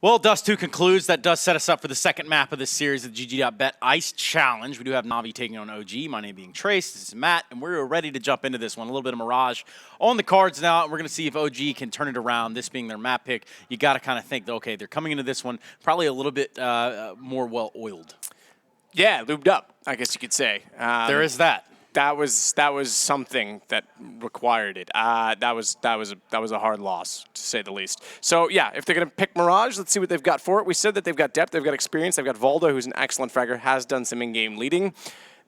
Well, Dust 2 concludes. That does set us up for the second map of this series of the GG.bet Ice Challenge. We do have Navi taking on OG, my name being Trace. This is Matt, and we're ready to jump into this one. A little bit of Mirage on the cards now, and we're going to see if OG can turn it around, this being their map pick. You got to kind of think, okay, they're coming into this one probably a little bit more well-oiled. Yeah, lubed up, I guess you could say. There is that. That was something that required it. That was a hard loss, to say the least. So yeah, if they're gonna pick Mirage, let's see what they've got for it. We said that they've got depth, they've got experience, they've got Valdo, who's an excellent fragger, has done some in-game leading.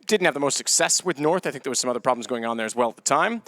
Didn't have the most success with North. I think there was some other problems going on there as well at the time.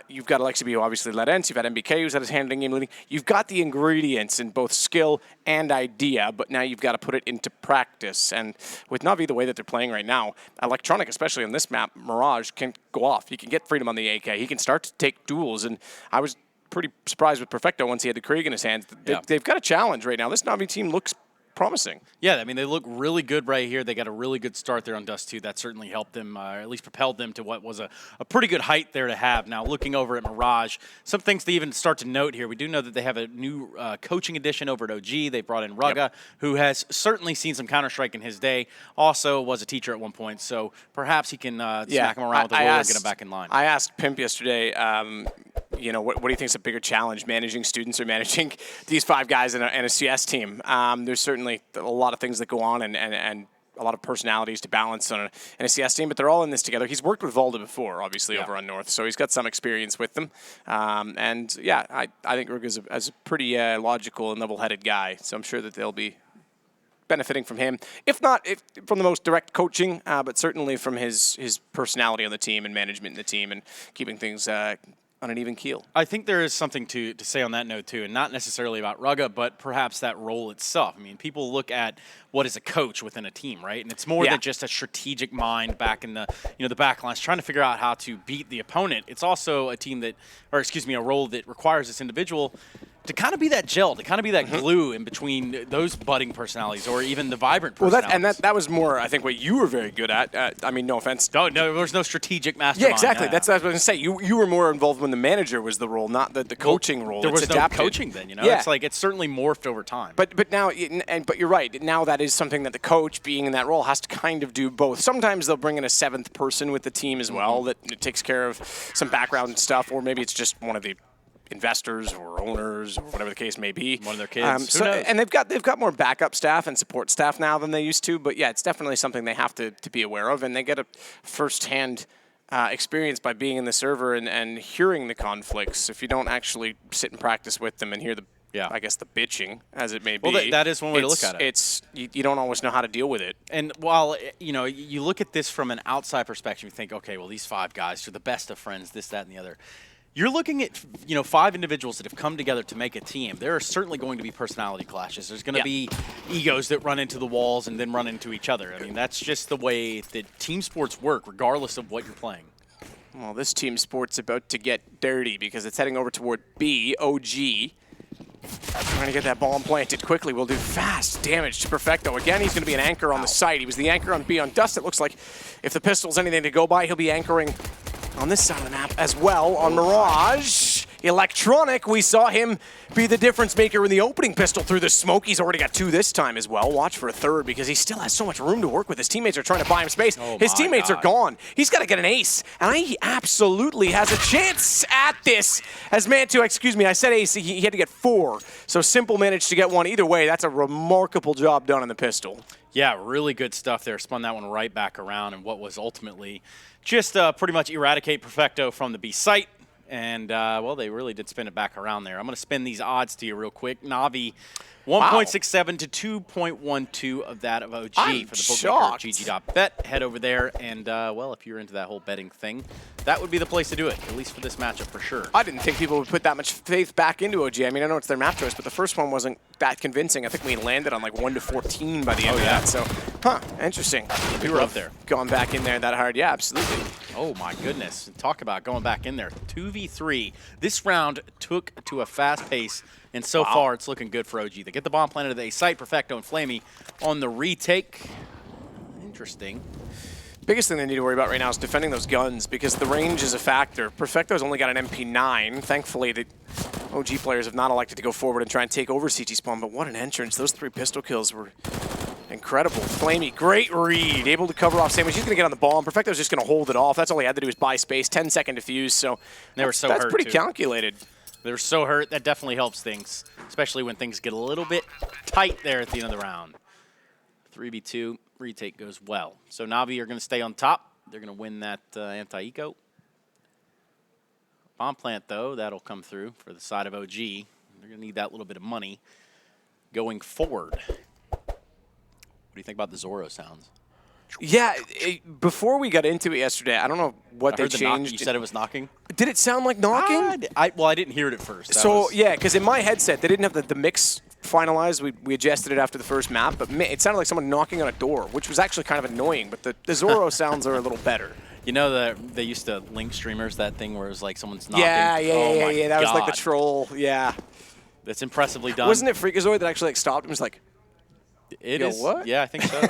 You've got Alexi who obviously led Ents. You've had MBK who's had his handling game leading. You've got the ingredients in both skill and idea, but now you've got to put it into practice. And with Navi, the way that they're playing right now, Electronic, especially on this map, Mirage, can go off. He can get freedom on the AK. He can start to take duels. And I was pretty surprised with Perfecto once he had the Krieg in his hands. They've got a challenge right now. This Navi team looks promising. Yeah, I mean, they look really good right here. They got a really good start there on Dust 2. That certainly helped them, or at least propelled them to what was a pretty good height there to have. Now, looking over at Mirage, some things to even start to note here. We do know that they have a new coaching addition over at OG. They brought in Rugga, who has certainly seen some Counter-Strike in his day. Also was a teacher at one point, so perhaps he can smack him around with the roller and get him back in line. I asked Pimp yesterday, you know, what do you think is a bigger challenge, managing students or managing these 5 guys in a CS team? There's certainly a lot of things that go on and a lot of personalities to balance in a CS team, but they're all in this together. He's worked with Valda before, obviously, over on North, so he's got some experience with them. And yeah, I think Rugg is a pretty logical and level-headed guy, so I'm sure that they'll be benefiting from him, if not from the most direct coaching, but certainly from his personality on the team and management in the team and keeping things on an even keel. I think there is something to say on that note, too, and not necessarily about Rugga, but perhaps that role itself. I mean, people look at what is a coach within a team, right? And it's more than just a strategic mind back in the, the back lines, trying to figure out how to beat the opponent. It's also a team that, or excuse me, a role that requires this individual to kind of be that gel, to kind of be that glue in between those budding personalities or even the vibrant personalities. Well, that was more, I think, what you were very good at. I mean, no offense. No, there was no strategic mastermind. Yeah, exactly. That's what I was going to say. You were more involved when the manager was the role, not the coaching role. There was no coaching then, Yeah. It's like it's certainly morphed over time. But now, but you're right. Now that is something that the coach, being in that role, has to kind of do both. Sometimes they'll bring in a 7th person with the team as well that takes care of some background stuff, or maybe it's just one of the investors or owners or whatever the case may be. One of their kids. And they've got more backup staff and support staff now than they used to. But yeah, it's definitely something they have to be aware of, and they get a firsthand experience by being in the server and hearing the conflicts. If you don't actually sit and practice with them and hear I guess the bitching, as it may be. Well, that is one way to look at it. You don't always know how to deal with it. And while, you look at this from an outside perspective, you think, okay, well, these 5 guys are the best of friends, this, that, and the other. You're looking at, 5 individuals that have come together to make a team. There are certainly going to be personality clashes. There's going to be egos that run into the walls and then run into each other. I mean, that's just the way that team sports work, regardless of what you're playing. Well, this team sport's about to get dirty because it's heading over toward B, OG. Trying to get that bomb planted quickly. We'll do fast damage to Perfecto. Again, he's going to be an anchor on the site. He was the anchor on B on Dust. It looks like if the pistol's anything to go by, he'll be anchoring on this side of the map as well on Mirage. Electronic, we saw him be the difference maker in the opening pistol through the smoke. He's already got 2 this time as well. Watch for a 3rd because he still has so much room to work with. His teammates are trying to buy him space. His teammates are gone. He's got to get an ace, and he absolutely has a chance at this. As Mantu, excuse me, I said ace, he had to get 4. So Simple managed to get 1. Either way, that's a remarkable job done in the pistol. Yeah, really good stuff there. Spun that one right back around, and what was ultimately just pretty much eradicate Perfecto from the B site. And, well, they really did spin it back around there. I'm going to spin these odds to you real quick. Navi, 1.67 to 2.12 of that of OG for the bookmaker GG.bet. Head over there, and, well, if you're into that whole betting thing, that would be the place to do it, at least for this matchup for sure. I didn't think people would put that much faith back into OG. I mean, I know it's their map choice, but the first one wasn't that convincing. I think we landed on like 1 to 14 by the end of that. So, interesting. We were up there. Gone back in there that hard. Yeah, absolutely. Oh, my goodness. Talk about going back in there. 2v3. This round took to a fast pace, and so far it's looking good for OG. They get the bomb planted at the A site. Perfecto and Flamey on the retake. Interesting. Biggest thing they need to worry about right now is defending those guns because the range is a factor. Perfecto's only got an MP9. Thankfully, OG players have not elected to go forward and try and take over CT spawn, but what an entrance. Those 3 pistol kills were incredible. Flamey, great read, able to cover off Sandwich. He's going to get on the ball, and Perfecto's just going to hold it off. That's all he had to do was buy space, 10-second defuse, so they were so that's hurt, pretty too. calculated. They were so hurt. That definitely helps things, especially when things get a little bit tight there at the end of the round. 3v2, retake goes well. So Navi are going to stay on top. They're going to win that anti-eco. Bomb plant, though, that'll come through for the side of OG. They're going to need that little bit of money going forward. What do you think about the Zoro sounds? Yeah, before we got into it yesterday, I don't know what they changed. You said it was knocking? Did it sound like knocking? Well, I didn't hear it at first. So, yeah, because in my headset, they didn't have the mix finalized. We adjusted it after the first map, but it sounded like someone knocking on a door, which was actually kind of annoying, but the Zoro sounds are a little better. You know, they used to link streamers, that thing where it was like someone's knocking? Yeah, that was like the troll, yeah. That's impressily done. Wasn't it Freakazoid that actually like stopped him? It was like, it Yo, is. what? Yeah, I think so.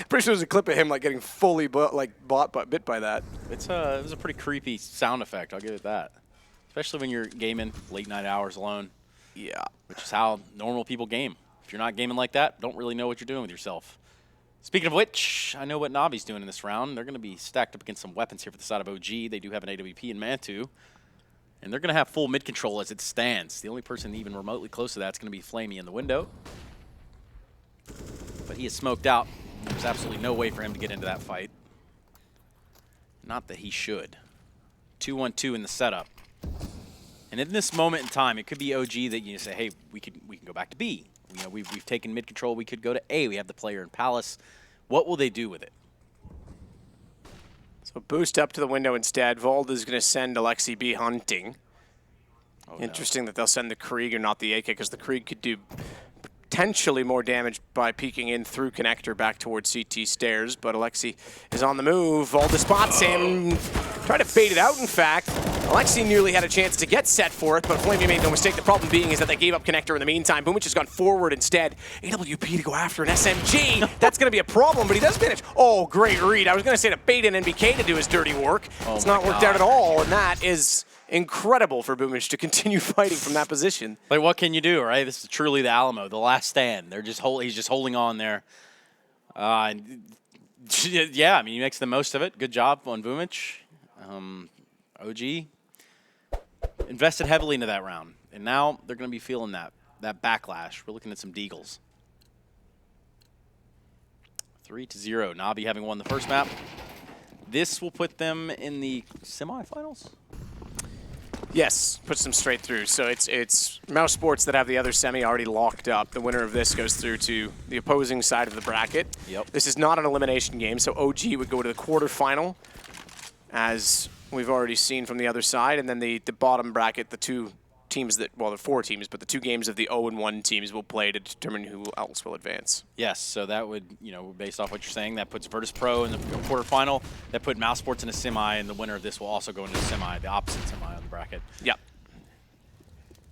Pretty sure there's a clip of him like getting fully bit by that. It was a pretty creepy sound effect, I'll give it that. Especially when you're gaming late night hours alone. Yeah. Which is how normal people game. If you're not gaming like that, don't really know what you're doing with yourself. Speaking of which, I know what Navi's doing in this round. They're going to be stacked up against some weapons here for the side of OG. They do have an AWP in Mantu. And they're going to have full mid control as it stands. The only person even remotely close to that is going to be Flamey in the window. But he is smoked out. There's absolutely no way for him to get into that fight. Not that he should. 2-1-2 in the setup. And in this moment in time, it could be OG that you say, hey, we can go back to B. You know, we've taken mid control. We could go to A. We have the player in Palace. What will they do with it? So boost up to the window instead. Vald is going to send Alexi B hunting. Oh, Interesting that they'll send the Krieg and not the AK, because the Krieg could do potentially more damage by peeking in through connector back towards CT stairs, but Alexi is on the move. Valda spots him. Try to bait it out, in fact. Alexi nearly had a chance to get set for it, but Flamey made no mistake. The problem being is that they gave up connector in the meantime. Boomich has gone forward instead. AWP to go after an SMG. That's going to be a problem, but he does finish. Oh, great read. I was going to say to bait in NBK to do his dirty work. It's not worked out at all, and that is incredible for Boomich to continue fighting from that position. Like, what can you do, right? This is truly the Alamo, the last stand. He's just holding on there. Yeah, I mean, he makes the most of it. Good job on Boomich. OG invested heavily into that round, and now they're going to be feeling that backlash. We're looking at some deagles. 3-0. Navi having won the first map. This will put them in the semifinals. Yes, puts them straight through. So it's Mouse Sports that have the other semi already locked up. The winner of this goes through to the opposing side of the bracket. Yep. This is not an elimination game, so OG would go to the quarterfinal, as we've already seen from the other side, and then the bottom bracket, the two teams that, well, the 4 teams, but the 2 games of the 0-1 teams will play to determine who else will advance. Yes, so that would, you know, based off what you're saying, that puts Virtus.pro in the quarterfinal. That put Mouse Sports in a semi, and the winner of this will also go into a semi, the opposite semi on the bracket. Yep.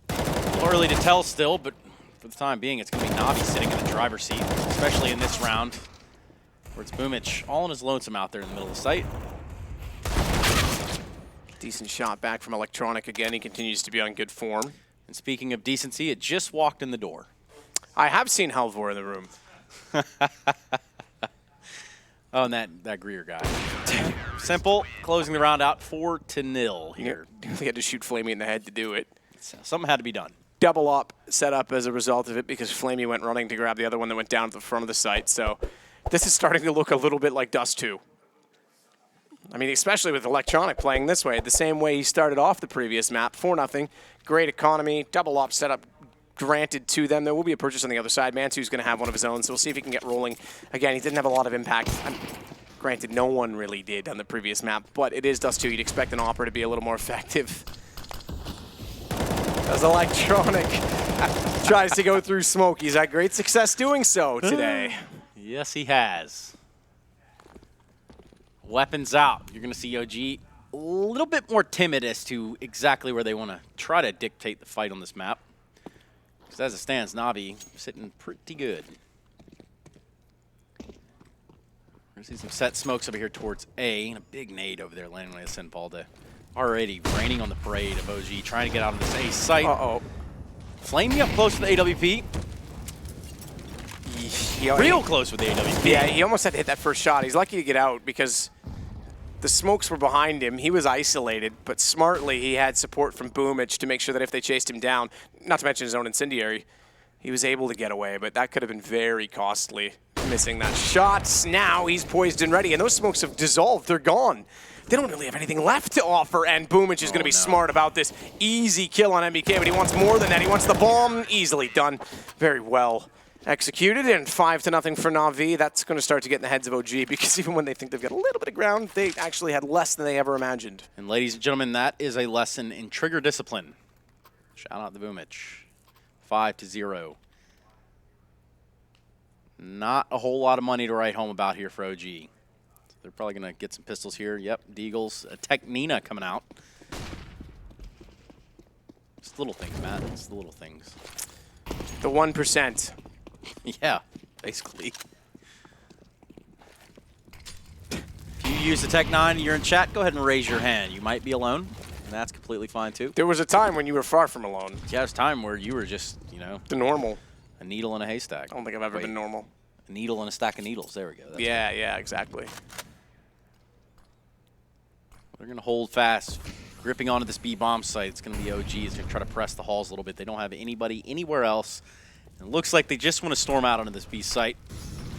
A little early to tell still, but for the time being, it's going to be Navi sitting in the driver's seat, especially in this round, where it's Boomich all on his lonesome out there in the middle of the site. Decent shot back from Electronic again. He continues to be on good form. And speaking of decency, it just walked in the door. I have seen Halvor in the room. Oh, and that Greer guy. Simple, closing the round out 4-0 here. He had to shoot Flamey in the head to do it. So something had to be done. Double up set up as a result of it, because Flamey went running to grab the other one that went down to the front of the site. So this is starting to look a little bit like Dust 2. I mean, especially with Electronic playing this way, the same way he started off the previous map, 4-0. Great economy, double op setup granted to them. There will be a purchase on the other side. Mantu's going to have one of his own, so we'll see if he can get rolling. Again, he didn't have a lot of impact. Granted, no one really did on the previous map, but it is Dust 2. You'd expect an Opera to be a little more effective. As Electronic tries to go through smoke, he's had great success doing so today. Yes, he has. Weapons out. You're going to see OG a little bit more timid as to exactly where they want to try to dictate the fight on this map. Because as it stands, Navi sitting pretty good. We're going to see some set smokes over here towards A, and a big nade over there landing on the Senpalda. Already raining on the parade of OG, trying to get out of this A site. Uh-oh. Flamey up close to the AWP. Real close with the AWP. Yeah, he almost had to hit that first shot. He's lucky to get out because the smokes were behind him. He was isolated, but smartly he had support from Boomich to make sure that if they chased him down, not to mention his own incendiary, he was able to get away, but that could have been very costly, missing that shot. Now he's poised and ready, and those smokes have dissolved. They're gone. They don't really have anything left to offer, and Boomich is going to be smart about this. Easy kill on MBK, but he wants more than that. He wants the bomb. Easily done. Very well executed, and 5-0 for Na'Vi. That's going to start to get in the heads of OG, because even when they think they've got a little bit of ground, they actually had less than they ever imagined. And ladies and gentlemen, that is a lesson in trigger discipline. Shout out to Boomich. 5-0. Not a whole lot of money to write home about here for OG. So they're probably going to get some pistols here. Yep, Deagles. Technina coming out. It's little things, Matt. It's the little things. The 1%. Yeah, basically. If you use the Tech 9 and you're in chat, go ahead and raise your hand. You might be alone, and that's completely fine too. There was a time when you were far from alone. Yeah, there was a time where you were just, you know, the normal. A needle in a haystack. I don't think I've ever been normal. A needle in a stack of needles. There we go. That's yeah, yeah, exactly. They're going to hold fast, gripping onto this B bomb site. It's going to be OGs. They're going to try to press the halls a little bit. They don't have anybody anywhere else. It looks like they just want to storm out onto this B site.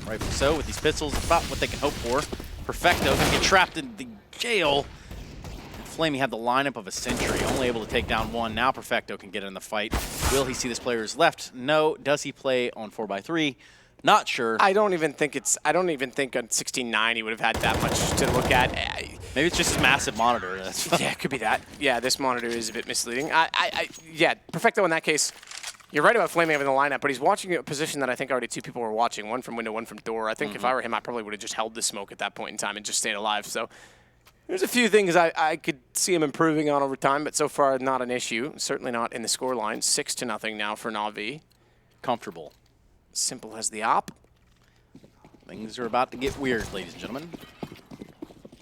Rightfully so, with these pistols, about what they can hope for. Perfecto going to get trapped in the jail. Flamey had the lineup of a century, only able to take down one. Now Perfecto can get in the fight. Will he see this player's left? No. Does he play on 4x3? Not sure. I don't even think on 16.9 he would have had that much to look at. Maybe it's just a massive monitor. Yeah, it could be that. Yeah, this monitor is a bit misleading. Yeah, Perfecto in that case. You're right about Flamey having the lineup, but he's watching a position that I think already two people were watching, one from window, one from door. I think if I were him, I probably would have just held the smoke at that point in time and just stayed alive. So there's a few things I could see him improving on over time, but so far not an issue. Certainly not in the scoreline. 6-0 now for Na'Vi. Comfortable. Simple as the op. Things are about to get weird, ladies and gentlemen.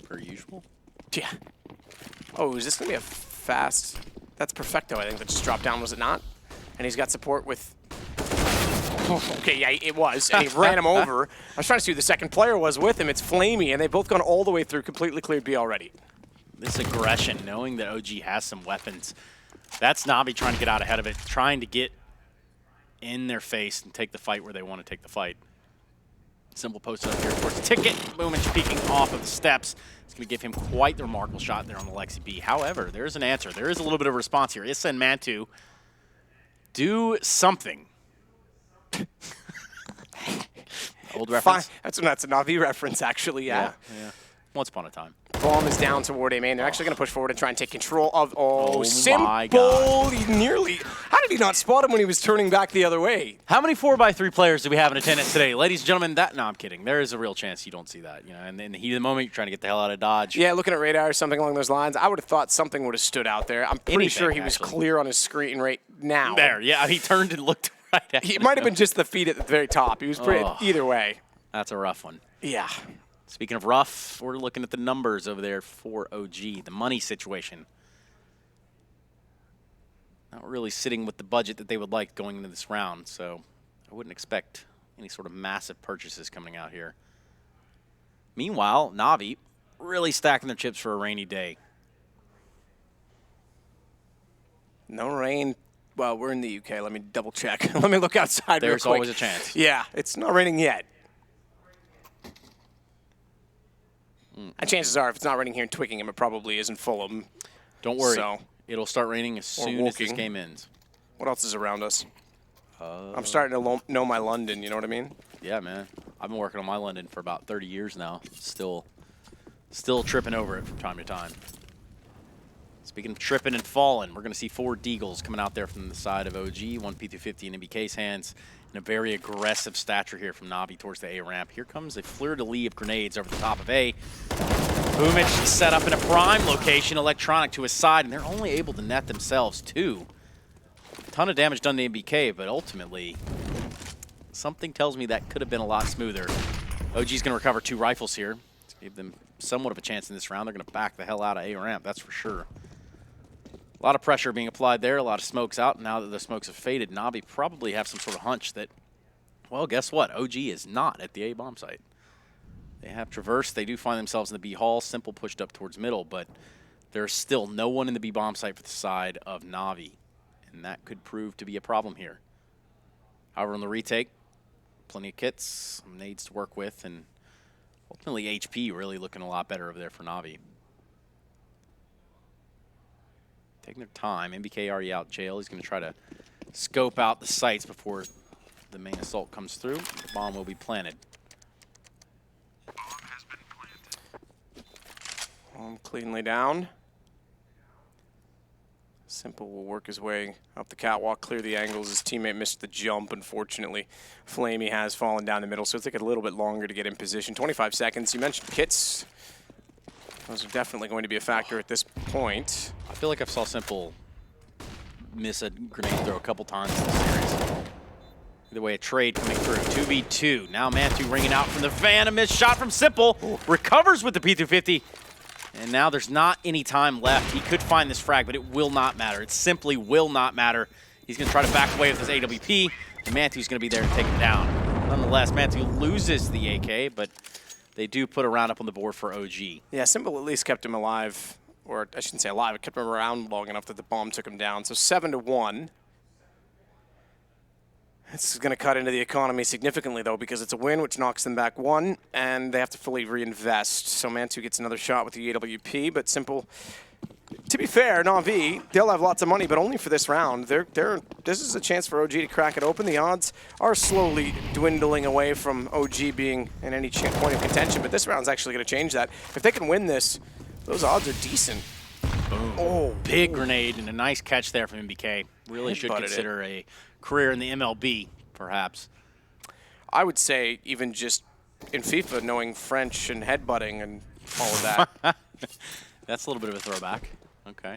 Per usual. Yeah. Oh, is this going to be a fast... That's Perfecto, I think, that just dropped down, was it not? And he's got support with... Oh, okay, yeah, it was. And he ran him over. I was trying to see who the second player was with him. It's Flamey, and they've both gone all the way through, completely cleared B already. This aggression, knowing that OG has some weapons. That's Na'Vi trying to get out ahead of it, trying to get in their face and take the fight where they want to take the fight. Simple post up here for his ticket. Boomich peeking off of the steps. It's going to give him quite the remarkable shot there on the Lexi B. However, there's an answer. There is a little bit of a response here. Issa and Mantu do something. Old reference? That's a Na'Vi reference, actually, yeah. Once upon a time. Bomb is down toward A main. They're actually going to push forward and try and take control of... Simple! My God. He nearly... How did he not spot him when he was turning back the other way? How many 4x3 players do we have in attendance today? Ladies and gentlemen, no, I'm kidding. There is a real chance you don't see that. You know, and in the heat of the moment, you're trying to get the hell out of Dodge. Yeah, looking at radar or something along those lines, I would have thought something would have stood out there. I'm pretty sure he was clear on his screen right now. There, yeah, he turned and looked right at It might have been just the feet at the very top. He was pretty... Either way. That's a rough one. Yeah. Speaking of rough, we're looking at the numbers over there for OG, the money situation. Not really sitting with the budget that they would like going into this round, so I wouldn't expect any sort of massive purchases coming out here. Meanwhile, Na'Vi really stacking their chips for a rainy day. No rain. Well, we're in the UK. Let me double check. Let me look outside real quick. There's always a chance. Yeah, it's not raining yet. And chances are, if it's not raining here in Twickenham, it probably is in Fulham. Don't worry. So, it'll start raining as soon as this game ends. What else is around us? I'm starting to know my London, you know what I mean? Yeah, man. I've been working on my London for about 30 years now. Still tripping over it from time to time. Speaking of tripping and falling, we're going to see 4 Deagles coming out there from the side of OG, 1 P250 in MBK's hands, and a very aggressive stature here from Na'Vi towards the A ramp. Here comes a fleur-de-lis of grenades over the top of A. Boomich set up in a prime location, electronic to his side, and they're only able to net themselves 2. A ton of damage done to MBK, but ultimately, something tells me that could have been a lot smoother. OG's going to recover 2 rifles here to give them somewhat of a chance in this round. They're going to back the hell out of A ramp, that's for sure. A lot of pressure being applied there, a lot of smokes out. Now that the smokes have faded, Navi probably have some sort of hunch that, well, guess what? OG is not at the A bomb site. They have traversed. They do find themselves in the B hall. Simple pushed up towards middle, but there's still no one in the B bomb site for the side of Navi, and that could prove to be a problem here. However, on the retake, plenty of kits, some nades to work with, and ultimately HP really looking a lot better over there for Navi. Taking their time. MBK already out jail. He's going to try to scope out the sites before the main assault comes through. The bomb will be planted. Bomb cleanly down. Simple will work his way up the catwalk, clear the angles. His teammate missed the jump, unfortunately. Flamey has fallen down the middle, so it'll take a little bit longer to get in position. 25 seconds. You mentioned kits. Those are definitely going to be a factor at this point. I feel like I've saw Simple miss a grenade throw a couple times in this series. Either way, a trade coming through. 2v2. Now Mantu ringing out from the fan. A missed shot from Simple. Recovers with the P250. And now there's not any time left. He could find this frag, but it will not matter. It simply will not matter. He's going to try to back away with his AWP. And Mantu's going to be there to take him down. Nonetheless, Mantu loses the AK, but they do put a round up on the board for OG. Yeah, Simple at least kept him alive. Or I shouldn't say alive. It kept him around long enough that the bomb took him down. So 7-1. This is going to cut into the economy significantly, though, because it's a win, which knocks them back 1, and they have to fully reinvest. So Mantu gets another shot with the AWP, but Simple, to be fair, Navi, they'll have lots of money, but only for this round. This is a chance for OG to crack it open. The odds are slowly dwindling away from OG being in any point of contention, but this round's actually going to change that. If they can win this, those odds are decent. Boom. Oh, big grenade and a nice catch there from MBK. Really should consider a career in the MLB, perhaps. I would say even just in FIFA, knowing French and headbutting and all of that. That's a little bit of a throwback. Okay.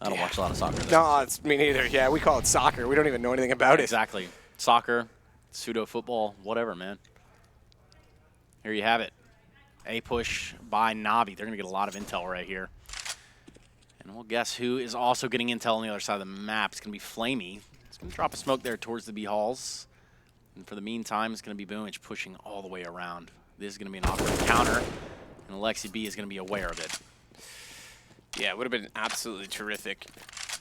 I don't watch a lot of soccer. No, it's me neither. Yeah, we call it soccer. We don't even know anything about it. Exactly. Soccer, pseudo football, whatever, man. Here you have it. A push by Navi. They're going to get a lot of intel right here. And we'll guess who is also getting intel on the other side of the map. It's going to be Flamey. It's going to drop a smoke there towards the B halls. And for the meantime, it's going to be Boomage pushing all the way around. This is going to be an awkward counter, and Alexi B is going to be aware of it. Yeah, it would have been absolutely terrific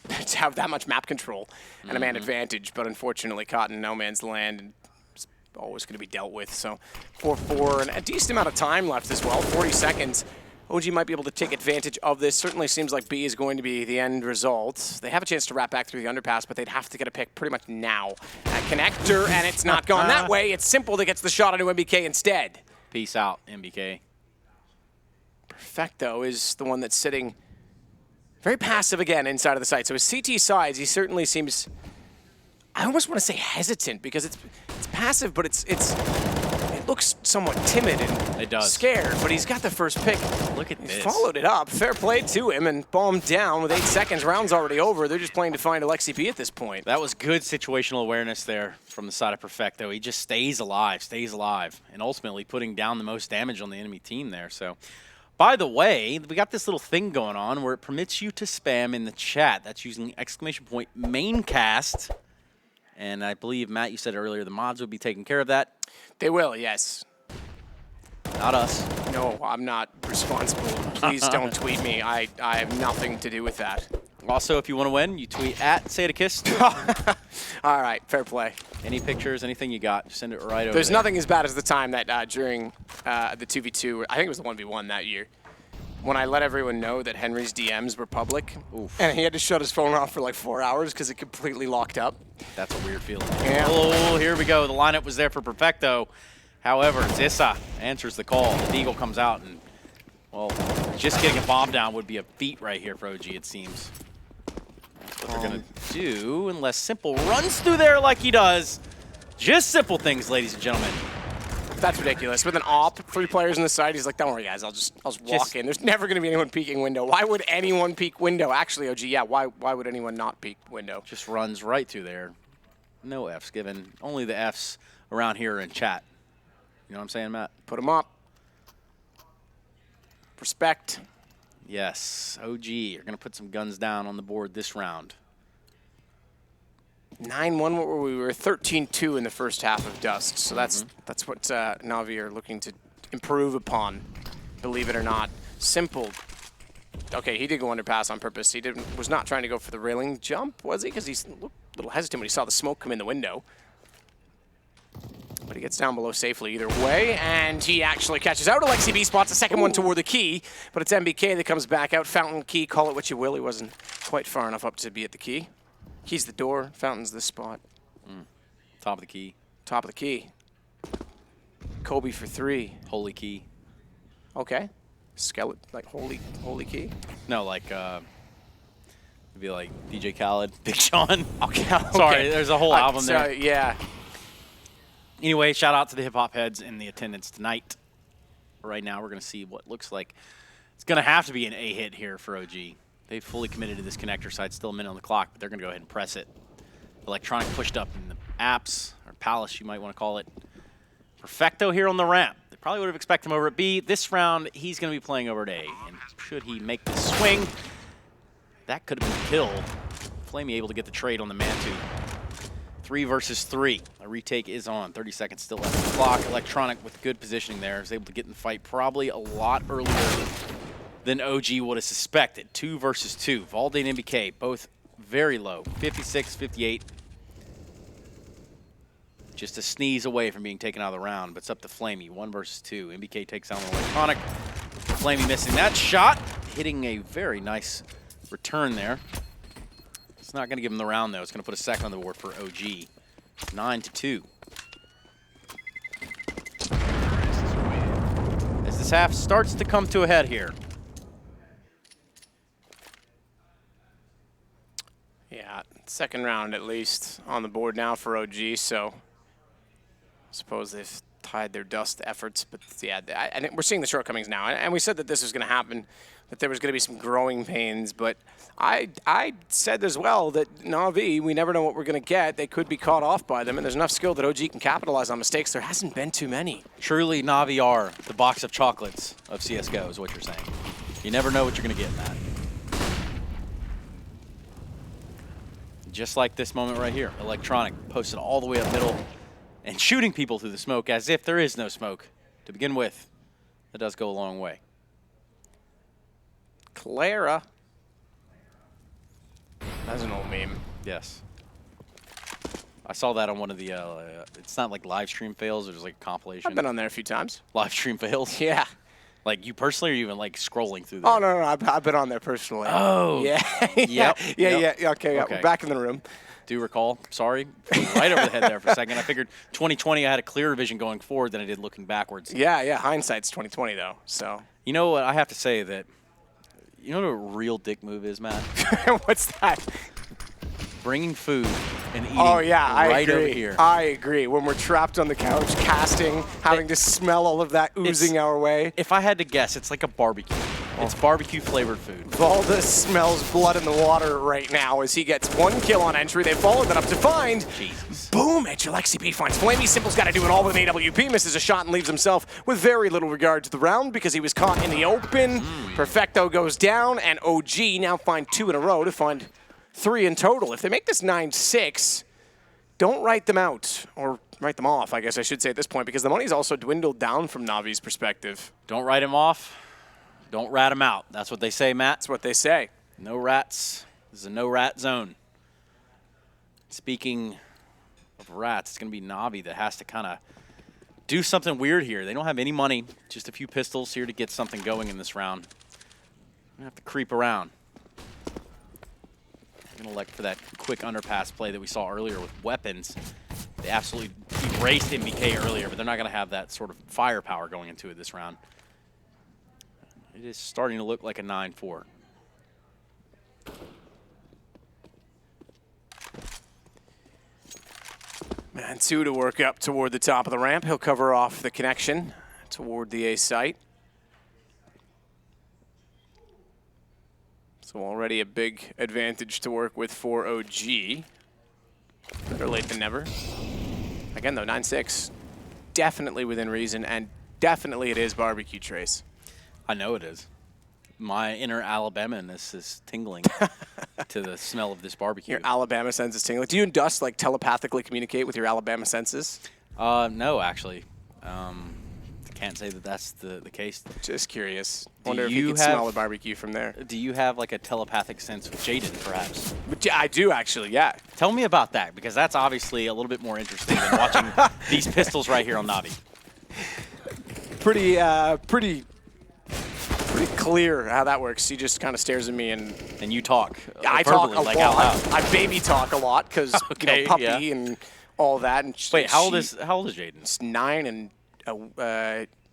to have that much map control and a man advantage, but unfortunately caught in no man's land and it's always going to be dealt with. So 4-4 and a decent amount of time left as well, 40 seconds. OG might be able to take advantage of this. Certainly seems like B is going to be the end result. They have a chance to wrap back through the underpass, but they'd have to get a pick pretty much now. At connector, and it's not gone that way. It's Simple that gets the shot onto MBK instead. Peace out, MBK. Perfecto is the one that's sitting very passive again inside of the site. So his CT sides, he certainly seems, I almost want to say hesitant because it's passive, but it looks somewhat timid and scared, but he's got the first pick. Look at this. He followed it up. Fair play to him and bombed down with 8 seconds. Round's already over. They're just playing to find Alexi B at this point. That was good situational awareness there from the side of Perfecto. He just stays alive, and ultimately putting down the most damage on the enemy team there. So, by the way, we got this little thing going on where it permits you to spam in the chat. That's using !Maincast. And I believe, Matt, you said earlier the mods would be taking care of that. They will, yes. Not us. No, I'm not responsible. Please don't tweet me. I have nothing to do with that. Also, if you want to win, you tweet at Sadakist. All right, fair play. Any pictures, anything you got, just send it right over There's there. nothing as bad as the time that during the 2v2, I think it was the 1v1 that year, when I let everyone know that Henry's DMs were public, and he had to shut his phone off for like 4 hours because it completely locked up. That's a weird feeling. Yeah. Oh, here we go. The lineup was there for Perfecto. However, Zissa answers the call. The Deagle comes out, and, well, just getting a bomb down would be a feat right here for OG, it seems. That's what they're going to do, unless Simple runs through there like he does. Just simple things, ladies and gentlemen. That's ridiculous. With an op, 3 players in the side, he's like, don't worry, guys, I'll just walk in. There's never going to be anyone peeking window. Why would anyone peek window? Actually, OG, yeah, why would anyone not peek window? Just runs right through there. No Fs given. Only the Fs around here in chat. You know what I'm saying, Matt? Put him up. Respect. Yes, OG are going to put some guns down on the board this round. 9-1, what were we? We were 13-2 in the first half of Dust, so that's what Na'Vi are looking to improve upon, believe it or not. Simple. Okay, he did go underpass on purpose. He was not trying to go for the railing jump, was he? Because he looked a little hesitant when he saw the smoke come in the window. But he gets down below safely either way, and he actually catches out. AlexiB spots a second one toward the key, but it's MBK that comes back out. Fountain key, call it what you will. He wasn't quite far enough up to be at the key. Key's the door, Fountain's the spot. Top of the key. Top of the key. Kobe for 3. Holy key. Okay. Skeleton, like holy key? No, like, it'd be like DJ Khaled, Big Sean. Okay. Sorry, there's a whole album there. Yeah. Anyway, shout out to the hip-hop heads in the attendance tonight. Right now, we're going to see what looks like it's going to have to be an A hit here for OG. They've fully committed to this connector side, still a minute on the clock, but they're going to go ahead and press it. Electronic pushed up in the apps, or palace, you might want to call it. Perfecto here on the ramp. They probably would have expected him over at B. This round, he's going to be playing over at A. And should he make the swing, that could have been the kill. Flamey able to get the trade on the Mantu. 3 versus 3. A retake is on. 30 seconds still left on the clock. Electronic with good positioning there is able to get in the fight probably a lot earlier than OG would have suspected. 2 versus 2. Valde and MBK both very low. 56, 58. Just a sneeze away from being taken out of the round, but it's up to Flamey. 1 versus 2. MBK takes down Electronic. Flamey missing that shot. Hitting a very nice return there. It's not going to give him the round, though. It's going to put a second on the board for OG. 9-2. As this half starts to come to a head here. Yeah, second round at least on the board now for OG, so I suppose they've tied their Dust efforts. But yeah, and we're seeing the shortcomings now. And we said that this was going to happen, that there was going to be some growing pains. But I said as well that Na'Vi, we never know what we're going to get. They could be caught off by them, and there's enough skill that OG can capitalize on mistakes. There hasn't been too many. Truly, Na'Vi are the box of chocolates of CSGO is what you're saying. You never know what you're going to get in that. Just like this moment right here. Electronic posted all the way up middle and shooting people through the smoke as if there is no smoke to begin with. That does go a long way. Clara. That's an old meme. Yes. I saw that on one of the, it's not like live stream fails, there's like a compilation. I've been on there a few times. Live stream fails? Yeah. Like you personally, or you even like scrolling through there? Oh, no, I've been on there personally. Oh. Yeah. Yep. Yeah. Okay, we're back in the room. Do recall. Sorry. Right over the head there for a second. I figured 2020 I had a clearer vision going forward than I did looking backwards. Yeah. Hindsight's 2020 though. So. You know what? I have to say that. You know what a real dick move is, Matt? What's that? Bringing food and eating I agree. over here. I agree. When we're trapped on the couch, casting, having to smell all of that oozing our way. If I had to guess, it's like a barbecue. It's barbecue flavored food. Valda smells blood in the water right now as he gets 1 kill on entry. They followed that up to find. Jesus. Boom! AlexiB finds Flamey. Simple's got to do it all with an AWP. Misses a shot and leaves himself with very little regard to the round because he was caught in the open. Perfecto goes down, and OG now find 2 in a row to find 3 in total. If they make this 9-6, don't write them out, or write them off, I guess I should say at this point, because the money's also dwindled down from Navi's perspective. Don't write him off. Don't rat him out. That's what they say, Matt. That's what they say. No rats. This is a no-rat zone. Speaking of rats, it's going to be Na'Vi that has to kind of do something weird here. They don't have any money, just a few pistols here to get something going in this round. Going to have to creep around. Going to elect for that quick underpass play that we saw earlier with weapons. They absolutely erased MBK earlier, but they're not going to have that sort of firepower going into it this round. It is starting to look like a 9-4. Mantu to work up toward the top of the ramp. He'll cover off the connection toward the A site. So already a big advantage to work with for OG. Better late than never. Again though, 9-6. Definitely within reason, and definitely it is barbecue trace. I know it is. My inner Alabama-ness is tingling to the smell of this barbecue. Your Alabama sense is tingling. Do you and Dust like telepathically communicate with your Alabama senses? No, actually. Can't say that that's the case. Just curious. Wonder if you can smell the barbecue from there. Do you have like a telepathic sense with Jaden, perhaps? I do, actually, yeah. Tell me about that, because that's obviously a little bit more interesting than watching these pistols right here on Navi. Pretty clear how that works. He just kind of stares at me and you talk. I verbally, talk a like lot. out loud. I baby talk a lot because Okay, puppy and all that. And wait, how old is Jaden? It's 9 and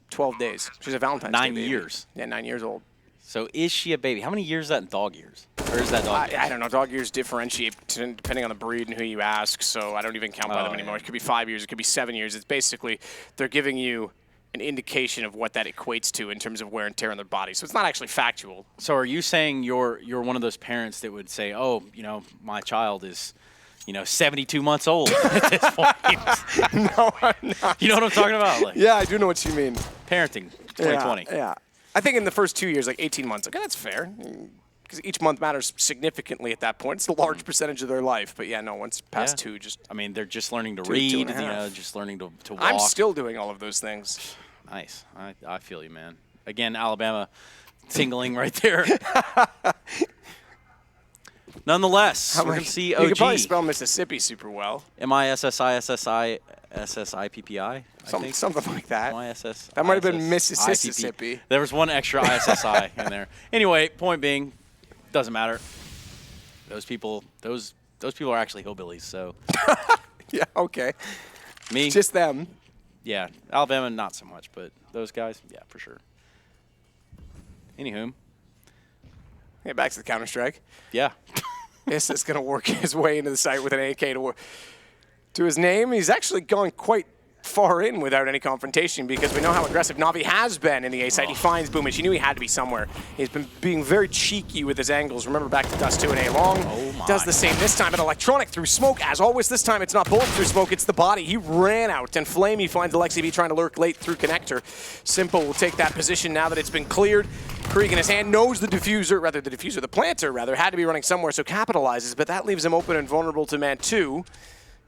12 days. She's a Valentine's Day 9 baby. years. Yeah, 9 years old. So is she a baby? How many years is that in dog years? Or is that dog years? I don't know. Dog years differentiate depending on the breed and who you ask. So I don't even count by them anymore. Yeah. It could be 5 years. It could be 7 years. It's basically they're giving you an indication of what that equates to in terms of wear and tear on their body. So it's not actually factual. So are you saying you're one of those parents that would say, oh, my child is, 72 months old at this point? No, I'm not. You know what I'm talking about? Like, Yeah, I do know what you mean. parenting, 2020. Yeah. I think in the first 2 years, like 18 months, okay, that's fair. Because each month matters significantly at that point. It's a large percentage of their life. But yeah, no, once past 2, just... I mean, they're just learning to 2 read, and a half. just learning to walk. I'm still doing all of those things. Nice. I feel you, man. Again, Alabama tingling right there. Nonetheless, we're going to see OG. You can probably spell Mississippi super well. M-I-S-S-I-S-S-I-P-P-I, Something like that. M-I-S-S. That might have been Mississippi. There was one extra ISSI in there. Anyway, point being, doesn't matter. Those people are actually hillbillies, so. Yeah, okay. Me? Just them. Yeah, Alabama, not so much, but those guys, yeah, for sure. Anywho. Yeah, back to the Counter-Strike. Yeah. This is going to work his way into the site with an AK to his name. He's actually gone quite far in without any confrontation because we know how aggressive Navi has been in the A site. He finds Boomich. He knew he had to be somewhere. He's been being very cheeky with his angles. Remember back to Dust 2 and A long. Does the same this time, but Electronic through smoke. As always, this time it's not bullet through smoke, it's the body. He ran out, and Flamey finds Alexi B trying to lurk late through connector. Simple will take that position now that it's been cleared. Krieg in his hand knows the planter had to be running somewhere, so capitalizes, but that leaves him open and vulnerable to man 2.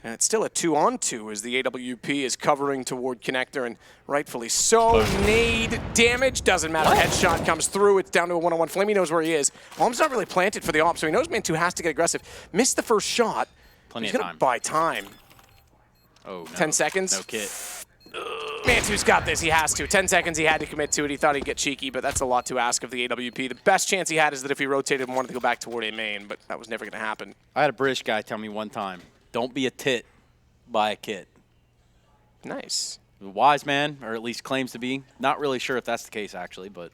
And it's still a 2-on-2 as the AWP is covering toward connector, and rightfully so. Nade damage, doesn't matter. Headshot comes through. It's down to a 1-on-1. Flamey knows where he is. Bomb's not really planted for the op, so he knows man 2 has to get aggressive. Missed the first shot. Plenty He's of gonna time. buy time. Oh, no. 10 seconds. No kit. Man 2's got this. He has to. 10 seconds he had to commit to it. He thought he'd get cheeky, but that's a lot to ask of the AWP. The best chance he had is that if he rotated and wanted to go back toward A main, but that was never going to happen. I had a British guy tell me one time, don't be a tit, buy a kit. Nice. A wise man, or at least claims to be. Not really sure if that's the case, actually, but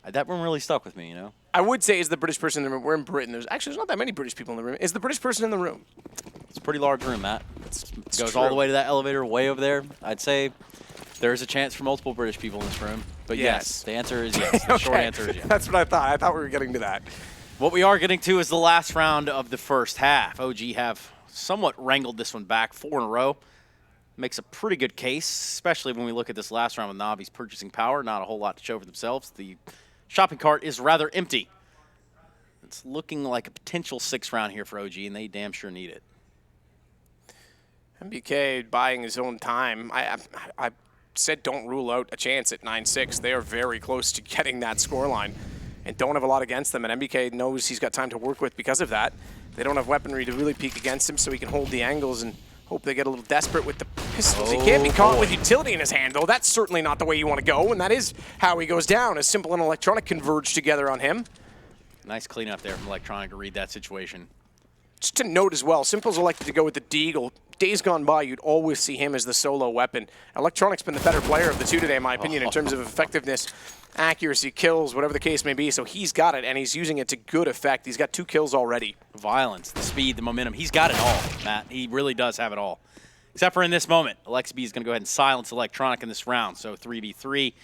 that one really stuck with me, I would say is the British person in the room. We're in Britain. There's not that many British people in the room. Is the British person in the room? It's a pretty large room, Matt. It goes true. all the way to that elevator way over there. I'd say there's a chance for multiple British people in this room. But yes, the answer is yes. The short answer is yes. That's what I thought. I thought we were getting to that. What we are getting to is the last round of the first half. OG have somewhat wrangled this one back 4 in a row. Makes a pretty good case, especially when we look at this last round with Navi's purchasing power. Not a whole lot to show for themselves. The shopping cart is rather empty. It's looking like a potential 6th round here for OG, and they damn sure need it. MBK buying his own time. I said don't rule out a chance at 9-6. They are very close to getting that scoreline and don't have a lot against them, and MBK knows he's got time to work with because of that. They don't have weaponry to really peek against him, so he can hold the angles and hope they get a little desperate with the pistols. He can't be caught with utility in his hand, though. That's certainly not the way you want to go, and that is how he goes down, as Simple and Electronic converge together on him. Nice cleanup there from Electronic to read that situation. Just to note as well, Simple's elected to go with the Deagle. Days gone by, you'd always see him as the solo weapon. Electronic's been the better player of the two today, in my opinion, in terms of effectiveness, accuracy, kills, whatever the case may be. So he's got it, and he's using it to good effect. He's got 2 kills already. Violence, the speed, the momentum. He's got it all, Matt. He really does have it all. Except for in this moment. Alexi is going to go ahead and silence Electronic in this round. So 3v3.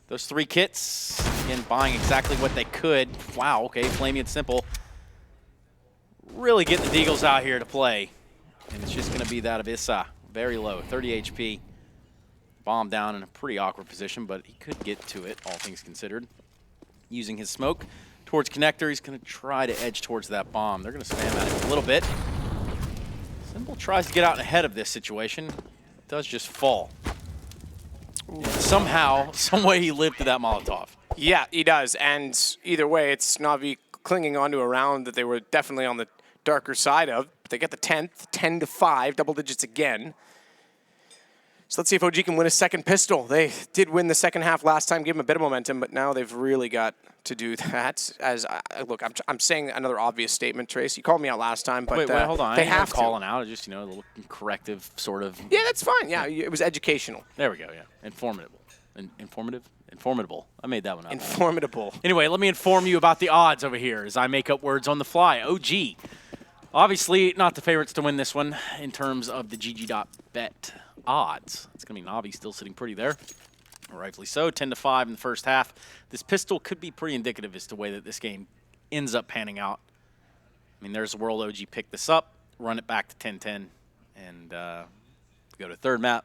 Those 3 kits, again, buying exactly what they could. Wow, okay, Flamey and Simple. Really getting the Deagles out here to play. And it's just going to be that of Issa. Very low, 30 HP. Bomb down in a pretty awkward position, but he could get to it, all things considered. Using his smoke towards connector, he's going to try to edge towards that bomb. They're going to spam at him a little bit. Symbol tries to get out ahead of this situation. Does just fall. And somehow, some way he lived through that Molotov. Yeah, he does. And either way, it's Na'Vi clinging onto a round that they were definitely on the darker side of. But they get the 10th, 10-5, double digits again. So let's see if OG can win a second pistol. They did win the second half last time, gave them a bit of momentum, but now they've really got to do that. Look, I'm saying another obvious statement, Trace. You called me out last time, but wait, hold on. They have calling out, just a little corrective sort of. Yeah, that's fine. Yeah, it was educational. There we go. Yeah, informative. I made that one up. Informative. Anyway, let me inform you about the odds over here as I make up words on the fly. OG, obviously not the favorites to win this one in terms of the GG.bet odds. It's going to be Na'Vi still sitting pretty there. Rightfully so, 10-5 in the first half. This pistol could be pretty indicative as to the way that this game ends up panning out. I mean, there's the world OG pick this up, run it back to 10-10, and go to third map,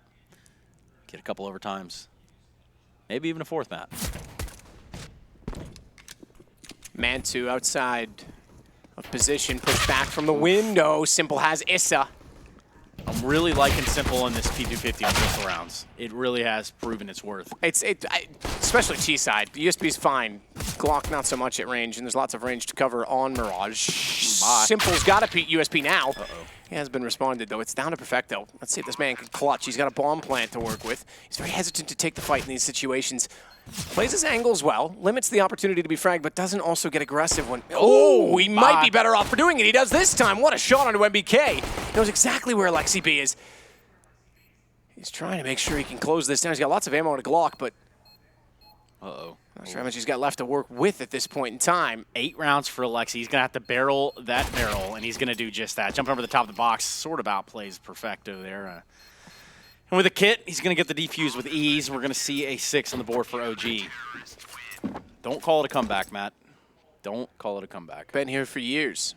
get a couple overtimes, maybe even a fourth map. Mantu outside of position, pushed back from the window. Simple has Issa. I'm really liking Simple in this P250 on pistol rounds. It really has proven its worth. Especially T-side. The USB's fine. Glock not so much at range, and there's lots of range to cover on Mirage. Simple's got a USP now. He has been responded, though. It's down to Perfecto. Let's see if this man can clutch. He's got a bomb plant to work with. He's very hesitant to take the fight in these situations. Plays his angles well, limits the opportunity to be fragged, but doesn't also get aggressive when... Oh, he might be better off for doing it. He does this time. What a shot onto MBK. Knows exactly where Alexi B is. He's trying to make sure he can close this down. He's got lots of ammo on a Glock, but... Not sure how much he's got left to work with at this point in time. 8 rounds for Alexi. He's going to have to barrel that barrel, and he's going to do just that. Jumping over the top of the box, sort of outplays Perfecto there. And with a kit, he's going to get the defuse with ease. We're going to see a 6 on the board for OG. Don't call it a comeback, Matt. Don't call it a comeback. Been here for years.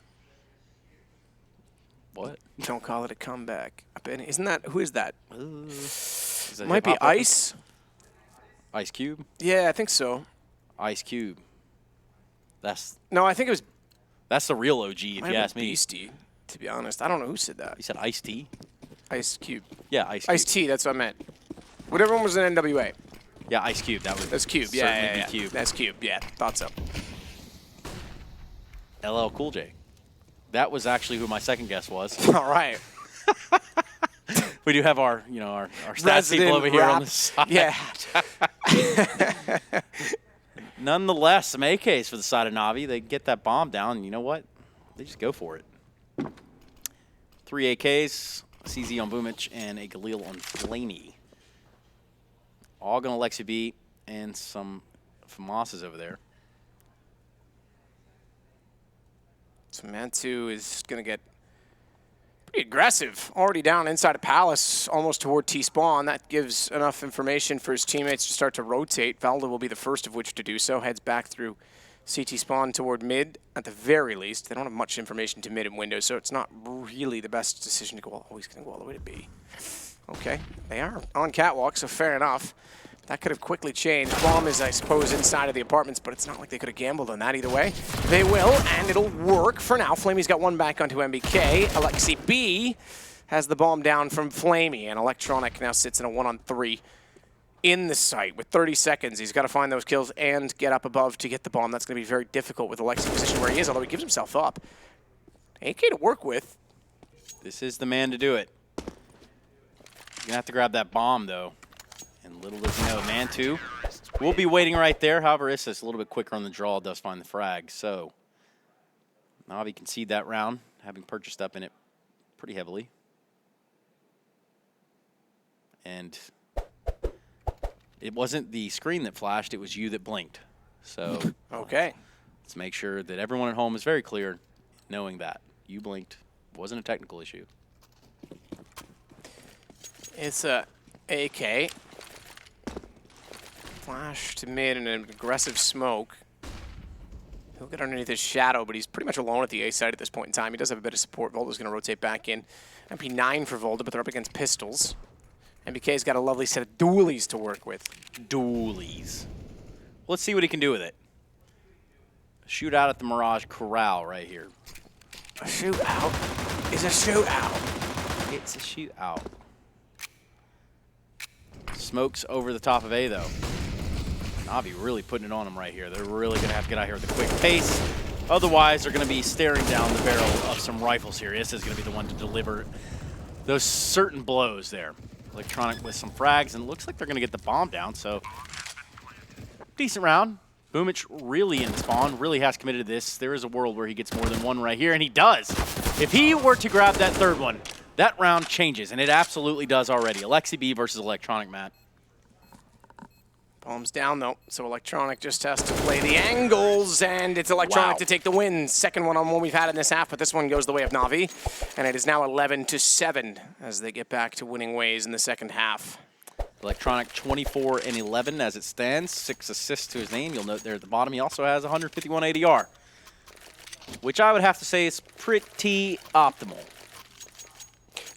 What? Don't call it a comeback. Isn't that, who is that? Is that Might be Ice. Ice Cube? Yeah, I think so. Ice Cube. No, I think it was... That's the real OG, if you ask me. Beastie, to be honest. I don't know who said that. You said Ice T? Ice Cube. Yeah, Ice Cube. Ice T, that's what I meant. Whatever one was in NWA. Yeah, Ice Cube. That's Cube. Yeah. Cube. That's Cube. Yeah, thought so. LL Cool J. That was actually who my second guess was. All right. We do have our stats people over here on the side. Yeah. Nonetheless, some AKs for the side of Na'Vi. They get that bomb down, and you know what? They just go for it. 3 AKs, CZ on Boomich, and a Galil on Flaney. All going to Lexi B, and some FAMASs over there. So Mantu is going to get pretty aggressive. Already down inside of Palace, almost toward T-spawn. That gives enough information for his teammates to start to rotate. Valda will be the first of which to do so. Heads back through CT spawn toward mid, at the very least. They don't have much information to mid and window, so it's not really the best decision to go. Oh, he's going to go all the way to B. Okay, they are on catwalk, so fair enough. That could have quickly changed. Bomb is, I suppose, inside of the apartments, but it's not like they could have gambled on that either way. They will, and it'll work for now. Flamey's got one back onto MBK. Alexi B has the bomb down from Flamey, and Electronic now sits in a 1-on-3 in the site with 30 seconds. He's got to find those kills and get up above to get the bomb. That's going to be very difficult with Alexi position where he is, although he gives himself up. AK to work with. This is the man to do it. You're going to have to grab that bomb, though. And little does he know, Mantu will be waiting right there. However, Issa's a little bit quicker on the draw, does find the frag. So Na'Vi concede that round, having purchased up in it pretty heavily. And it wasn't the screen that flashed, it was you that blinked. So okay, let's make sure that everyone at home is very clear, knowing that you blinked. It wasn't a technical issue. It's a AK. Flash to mid and an aggressive smoke. He'll get underneath his shadow, but he's pretty much alone at the A side at this point in time. He does have a bit of support. Volda's going to rotate back in. MP9 for Volda, but they're up against pistols. MBK's got a lovely set of dualies to work with. Dualies. Let's see what he can do with it. Shootout at the Mirage Corral right here. A shootout is a shootout. It's a shootout. Smokes over the top of A, though. Navi really putting it on him right here. They're really going to have to get out here with a quick pace. Otherwise, they're going to be staring down the barrel of some rifles here. This is going to be the one to deliver those certain blows there. Electronic with some frags, and it looks like they're going to get the bomb down, so decent round. Boomich really in spawn, really has committed to this. There is a world where he gets more than one right here, and he does. If he were to grab that third one, that round changes, and it absolutely does already. Alexi B versus Electronic, Matt. Bomb's down, though, so Electronic just has to play the angles, and it's Electronic to take the win. Second one-on-one we've had in this half, but this one goes the way of Navi, and it is now 11-7 as they get back to winning ways in the second half. Electronic 24 and 11 as it stands. 6 assists to his name. You'll note there at the bottom he also has 151 ADR, which I would have to say is pretty optimal.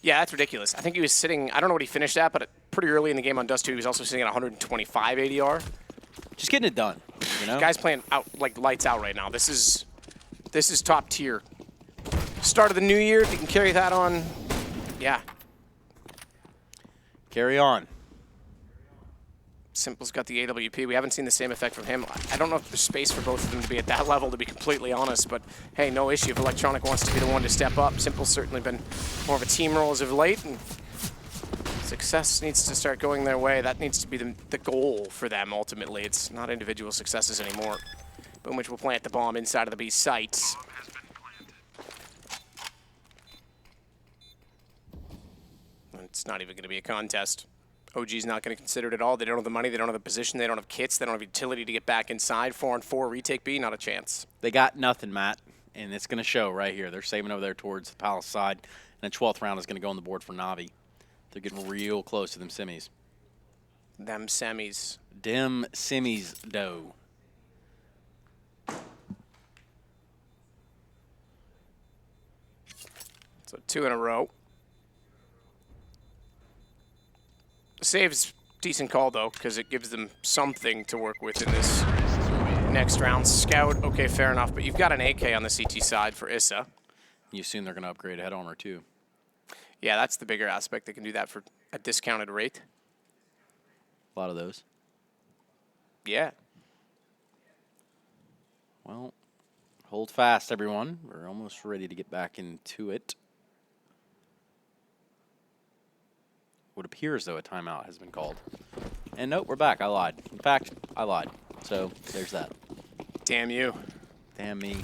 Yeah, that's ridiculous. I think he was sitting, I don't know what he finished at, but pretty early in the game on Dust 2, he was also sitting at 125 ADR. Just getting it done, you know? Guy's playing out like lights out right now. This is top tier. Start of the new year, if you can carry that on, yeah. Carry on. Simple's got the AWP. We haven't seen the same effect from him. I don't know if there's space for both of them to be at that level, to be completely honest, but hey, no issue. If Electronic wants to be the one to step up, Simple's certainly been more of a team role as of late, and success needs to start going their way. That needs to be the goal for them, ultimately. It's not individual successes anymore. Boomich will plant the bomb inside of the B sites. It's not even going to be a contest. OG's not going to consider it at all. They don't have the money, they don't have the position, they don't have kits, they don't have utility to get back inside. 4-on-4, retake B, not a chance. They got nothing, Matt, and it's going to show right here. They're saving over there towards the Palace side, and the 12th round is going to go on the board for Navi. They're getting real close to them semis. Them semis. Dem semis, dough. So 2 in a row. Save's decent call, though, because it gives them something to work with in this next round. Scout, okay, fair enough, but you've got an AK on the CT side for Issa. You assume they're going to upgrade a head armor, too. Yeah, that's the bigger aspect. They can do that for a discounted rate. A lot of those. Yeah. Well, hold fast, everyone. We're almost ready to get back into it. What appears, though, a timeout has been called. And nope, we're back. I lied. In fact, I lied. So there's that. Damn you. Damn me.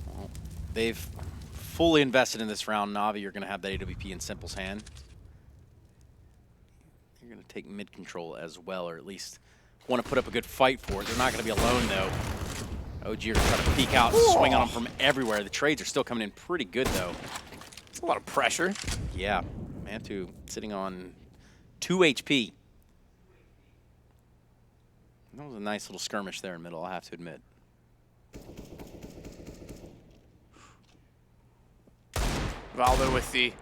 Well, they've fully invested in this round. Navi, you're going to have that AWP in Simple's hand. You're going to take mid control as well, or at least want to put up a good fight for it. They're not going to be alone, though. OG are going to try to peek out and swing on them from everywhere. The trades are still coming in pretty good, though. It's a lot of pressure. Yeah. Mantu sitting on 2 HP. That was a nice little skirmish there in the middle, I have to admit. Valdo with the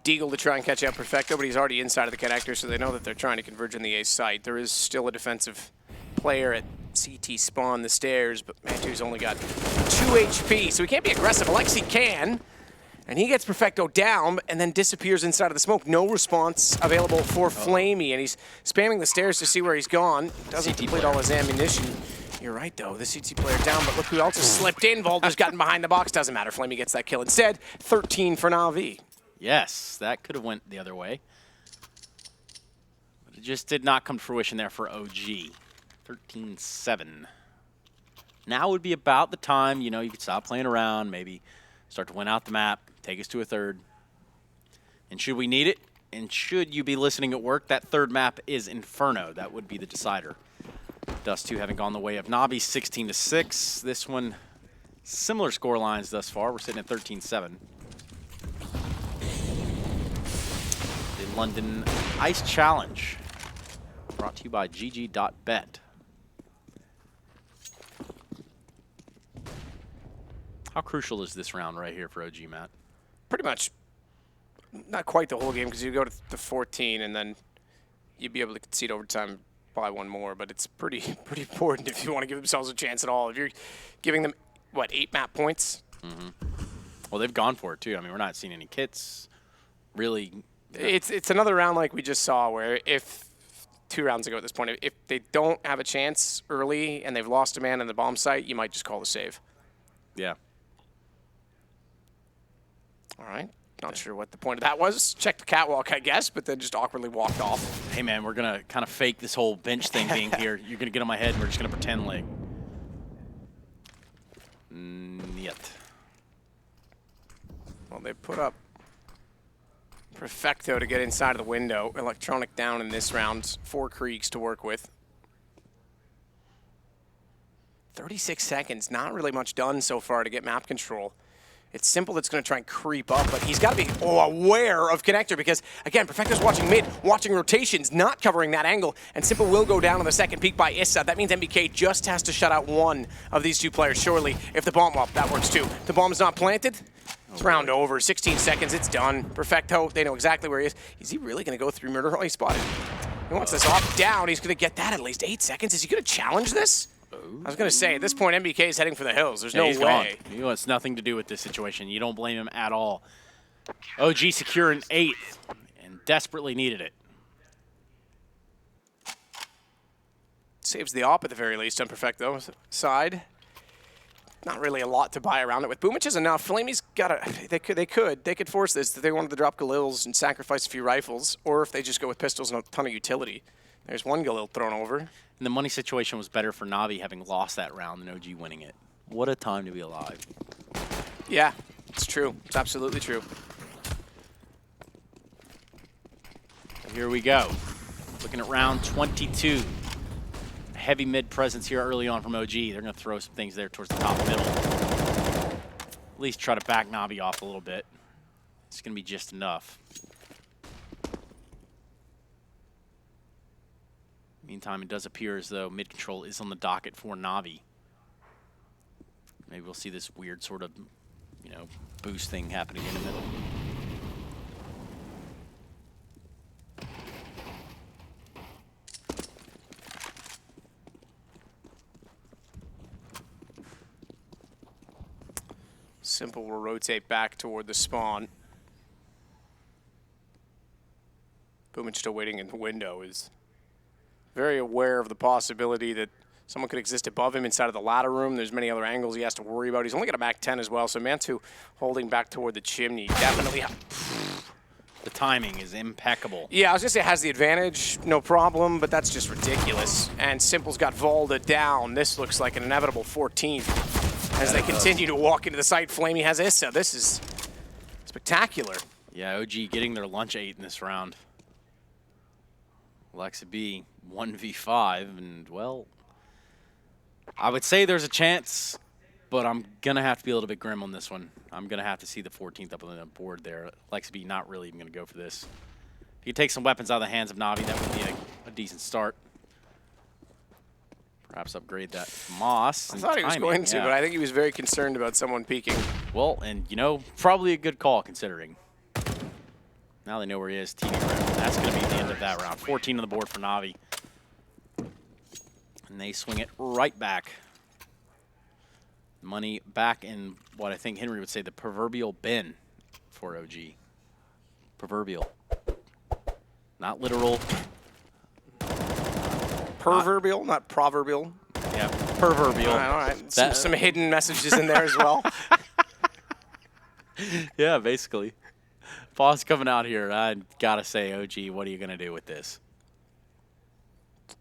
Deagle to try and catch out Perfecto, but he's already inside of the connector, so they know that they're trying to converge on the A site. There is still a defensive player at CT spawn the stairs, but Mantu's only got 2 HP, so he can't be aggressive. Alexi can, and he gets Perfecto down and then disappears inside of the smoke. No response available for Flamey, and he's spamming the stairs to see where he's gone. Doesn't complete all his ammunition. You're right, though. The CT player down, but look who else has slipped in. Volder's gotten behind the box. Doesn't matter. Flamey gets that kill instead. 13 for Navi. Yes, that could have went the other way. But it just did not come to fruition there for OG. 13-7. Now would be about the time, you know, you could stop playing around, maybe start to win out the map, take us to a third. And should we need it, and should you be listening at work, that third map is Inferno. That would be the decider. Dust 2 having gone the way of Navi, 16-6. This one, similar score lines thus far. We're sitting at 13-7. The London Ice Challenge, brought to you by gg.bet. How crucial is this round right here for OG, Matt? pretty much not quite the whole game because you go to the 14 and then you'd be able to concede overtime by one more. But it's pretty important if you want to give themselves a chance at all. If you're giving them, what, 8 map points? Mm-hmm. Well, they've gone for it, too. I mean, we're not seeing any kits, really. It's another round like we just saw where if 2 rounds ago at this point, if they don't have a chance early and they've lost a man in the bomb site, you might just call the save. Yeah. All right. Not sure what the point of that was. Check the catwalk, I guess, but then just awkwardly walked off. Hey, man, we're going to kind of fake this whole bench thing being here. You're going to get on my head, and we're just going to pretend like. Yet. Well, they put up Perfecto to get inside of the window. Electronic down in this round. 4 Kriegs to work with. 36 seconds. Not really much done so far to get map control. It's Simple that's going to try and creep up, but he's got to be aware of Connector because, again, Perfecto's watching mid, watching rotations, not covering that angle, and Simple will go down on the second peek by Issa. That means MBK just has to shut out one of these 2 players, surely. If the bomb, well, that works too. The bomb is not planted. It's round over. 16 seconds, it's done. Perfecto, they know exactly where he is. Is he really going to go through murder? Oh, he spotted. He wants this off down. He's going to get that at least 8 seconds. Is he going to challenge this? I was going to say, at this point, MBK is heading for the hills. There's no way. Gone. He wants nothing to do with this situation. You don't blame him at all. OG secure an 8th and desperately needed it. Saves the op at the very least on Perfecto's side. Not really a lot to buy around it with. Boomich is enough. Flamey's got a. They could force this if they wanted to drop Galils and sacrifice a few rifles, or if they just go with pistols and a ton of utility. There's one Galil thrown over. And the money situation was better for Navi having lost that round than OG winning it. What a time to be alive. Yeah, it's true. It's absolutely true. Here we go. Looking at round 22. Heavy mid presence here early on from OG. They're going to throw some things there towards the top middle. At least try to back Navi off a little bit. It's going to be just enough. Meantime, it does appear as though mid control is on the docket for Navi. Maybe we'll see this weird sort of, boost thing happening in the middle. Simple will rotate back toward the spawn. Boomich still waiting in the window is very aware of the possibility that someone could exist above him inside of the ladder room. There's many other angles he has to worry about. He's only got a Mac 10 as well, so Mantu holding back toward the chimney definitely. The timing is impeccable. Yeah, I was going to say has the advantage, no problem, but that's just ridiculous. And Simple's got Volda down. This looks like an inevitable 14 as they continue to walk into the site. Flamey has Issa. This is spectacular. Yeah, OG getting their lunch 8 in this round. Alexa B, 1v5, and, well, I would say there's a chance, but I'm going to have to be a little bit grim on this one. I'm going to have to see the 14th up on the board there. Alexa B not really even going to go for this. If you take some weapons out of the hands of Navi, that would be a decent start. Perhaps upgrade that Moss. I thought he was going to, but I think he was very concerned about someone peeking. Well, and, probably a good call considering. Now they know where he is. TV round. That's going to be the end of that round. 14 on the board for Navi. And they swing it right back. Money back in what I think Henry would say the proverbial bin for OG. Proverbial. Not literal. Proverbial, not proverbial. Yeah, proverbial. All right. Some hidden messages in there as well. Yeah, basically. Boss coming out here, I gotta say, OG, what are you gonna do with this?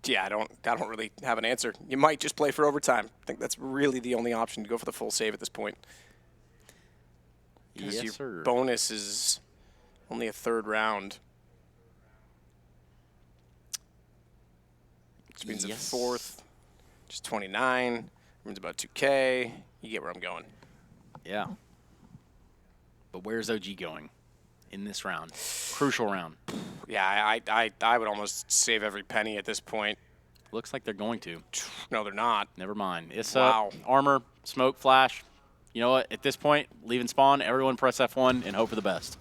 Yeah, I don't really have an answer. You might just play for overtime. I think that's really the only option to go for the full save at this point. Because Yes, your sir. bonus is only a 3rd round. Which means Yes. a 4th, just 29. Means about 2K. You get where I'm going. Yeah. But where's OG going in this round? Crucial round. Yeah, I would almost save every penny at this point. Looks like they're going to. No, they're not. Never mind. It's Wow. armor, smoke, flash. You know what? At this point, leave and spawn. Everyone press F1 and hope for the best.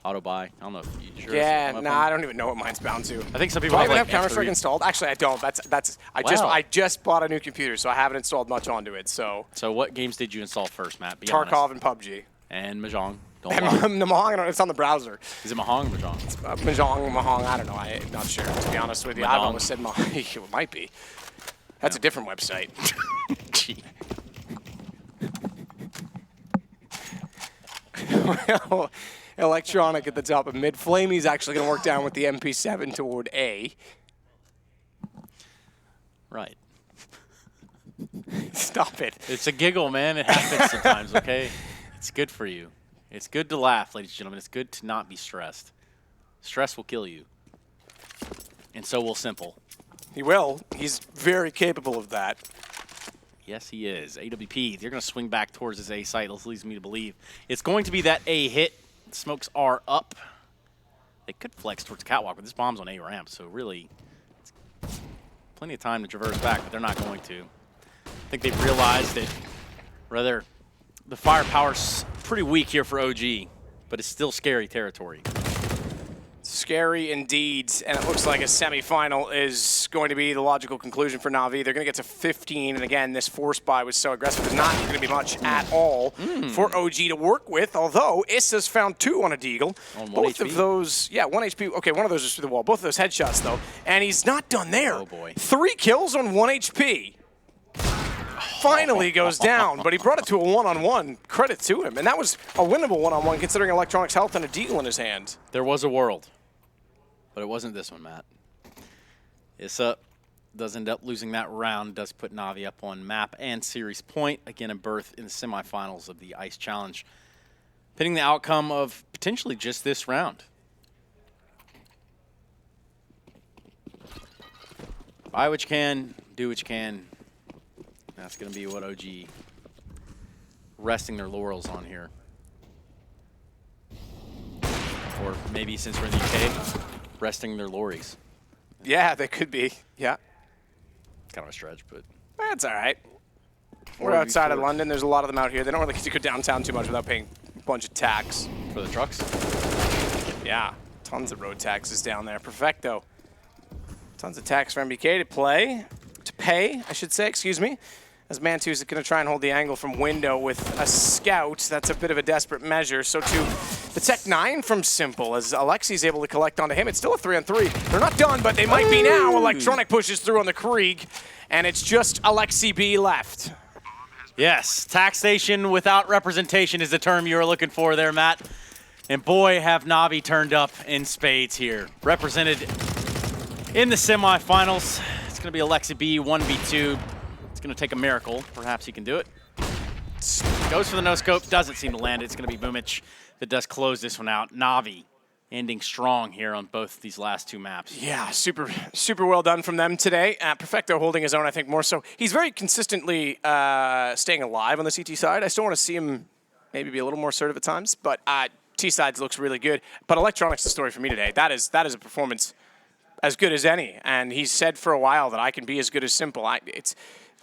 Auto buy. I don't know if you sure. Yeah, I don't even know what mine's bound to. I think some people Do I have even like have Counter-Strike installed? Actually, I don't. I just bought a new computer, so I haven't installed much onto it. So what games did you install first, Matt? Be Tarkov honest. and PUBG. And Mahjong. Don't And lie. Mahjong, it's on the browser. Is it Mahjong or Mahjong? Mahjong, I don't know. I'm not sure, to be honest with you. I've always said Mahjong. It might be. That's a different website. Gee. Well, Electronic at the top of mid. Flamey's actually going to work down with the MP7 toward A. Right. Stop it. It's a giggle, man. It happens sometimes, okay? It's good for you. It's good to laugh, ladies and gentlemen. It's good to not be stressed. Stress will kill you. And so will Simple. He will. He's very capable of that. Yes, he is. AWP, they're going to swing back towards this A site. This leads me to believe it's going to be that A hit. Smokes are up. They could flex towards Catwalk, but this bomb's on A ramp, so really it's plenty of time to traverse back, but they're not going to. I think they've realized that rather the firepower's pretty weak here for OG, but it's still scary territory. Scary indeed, and it looks like a semifinal is going to be the logical conclusion for Na'Vi. They're going to get to 15, and again, this force buy was so aggressive. There's not going to be much at all for OG to work with, although Issa's found 2 on a Deagle. On 1 Both HP? of those, yeah, 1 HP. Okay, one of those is through the wall. Both of those headshots, though, and he's not done there. Oh, boy. 3 kills on 1 HP. Finally goes down, but he brought it to a one-on-one. Credit to him, and that was a winnable one-on-one considering Electronic's health and a Deagle in his hand. There was a world, but it wasn't this one, Matt. Issa does end up losing that round, does put Na'Vi up on map and series point. Again, a berth in the semifinals of the Ice Challenge, pinning the outcome of potentially just this round. Buy what you can, do what you can. That's going to be what OG resting their laurels on here. Or maybe since we're in the UK, resting their lorries. Yeah, they could be. Yeah. Kind of a stretch, but That's all right. We're outside of London. There's a lot of them out here. They don't really get to go downtown too much without paying a bunch of tax. for the trucks. Yeah, tons of road taxes down there. Perfecto. Tons of tax for MBK to pay, I should say, excuse me. As Mantu's going to try and hold the angle from window with a scout. That's a bit of a desperate measure. So to the Tech 9 from Simple, as Alexi's able to collect onto him. It's still a 3-on-3. They're not done, but they might be now. Electronic pushes through on the Krieg, and it's just Alexi B left. Yes, taxation without representation is the term you were looking for there, Matt. And boy, have Na'Vi turned up in spades here. Represented in the semifinals. It's going to be Alexi B, 1v2. It's going to take a miracle. Perhaps he can do it. Goes for the no-scope, doesn't seem to land it. It's going to be Boomich that does close this one out. Na'Vi ending strong here on both these last 2 maps. Yeah, super well done from them today. Perfecto holding his own, I think, more so. He's very consistently staying alive on the CT side. I still want to see him maybe be a little more assertive at times, but T-sides looks really good. But Electronics, the story for me today. That is a performance as good as any, and he's said for a while that I can be as good as Simple.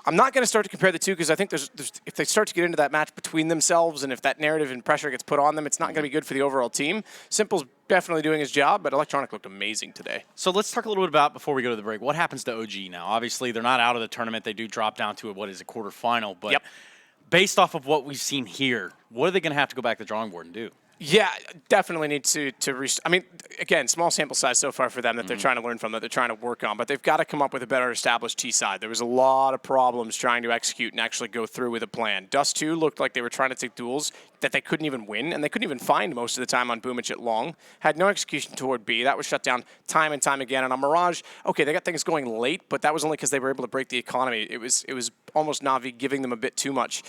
I'm not going to start to compare the two because I think if they start to get into that match between themselves and if that narrative and pressure gets put on them, it's not going to be good for the overall team. Simple's definitely doing his job, but Electronic looked amazing today. So let's talk a little bit about, before we go to the break, what happens to OG now? Obviously, they're not out of the tournament. They do drop down to what is a quarterfinal, but based off of what we've seen here, what are they going to have to go back to the drawing board and do? Yeah, definitely need to I mean, again, small sample size so far for them that they're trying to learn from, that they're trying to work on, but they've got to come up with a better established T-side. There was a lot of problems trying to execute and actually go through with a plan. Dust 2 looked like they were trying to take duels that they couldn't even win, and they couldn't even find most of the time on Boomich at long. Had no execution toward B. That was shut down time and time again. And on Mirage, okay, they got things going late, but that was only because they were able to break the economy. It was almost Na'Vi giving them a bit too much.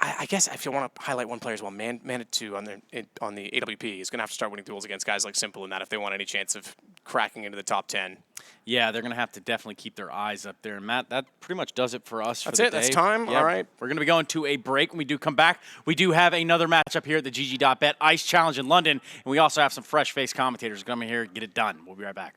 I guess if you want to highlight one player as well, Manitou on the AWP is going to have to start winning duels against guys like Simple in that if they want any chance of cracking into the top 10. Yeah, they're going to have to definitely keep their eyes up there. And Matt, that pretty much does it for us. That's for the it. day. That's time. Yeah, all right. We're going to be going to a break. When we do come back, we do have another matchup here at the GG.bet Ice Challenge in London. And we also have some fresh-faced commentators who come in here and get it done. We'll be right back.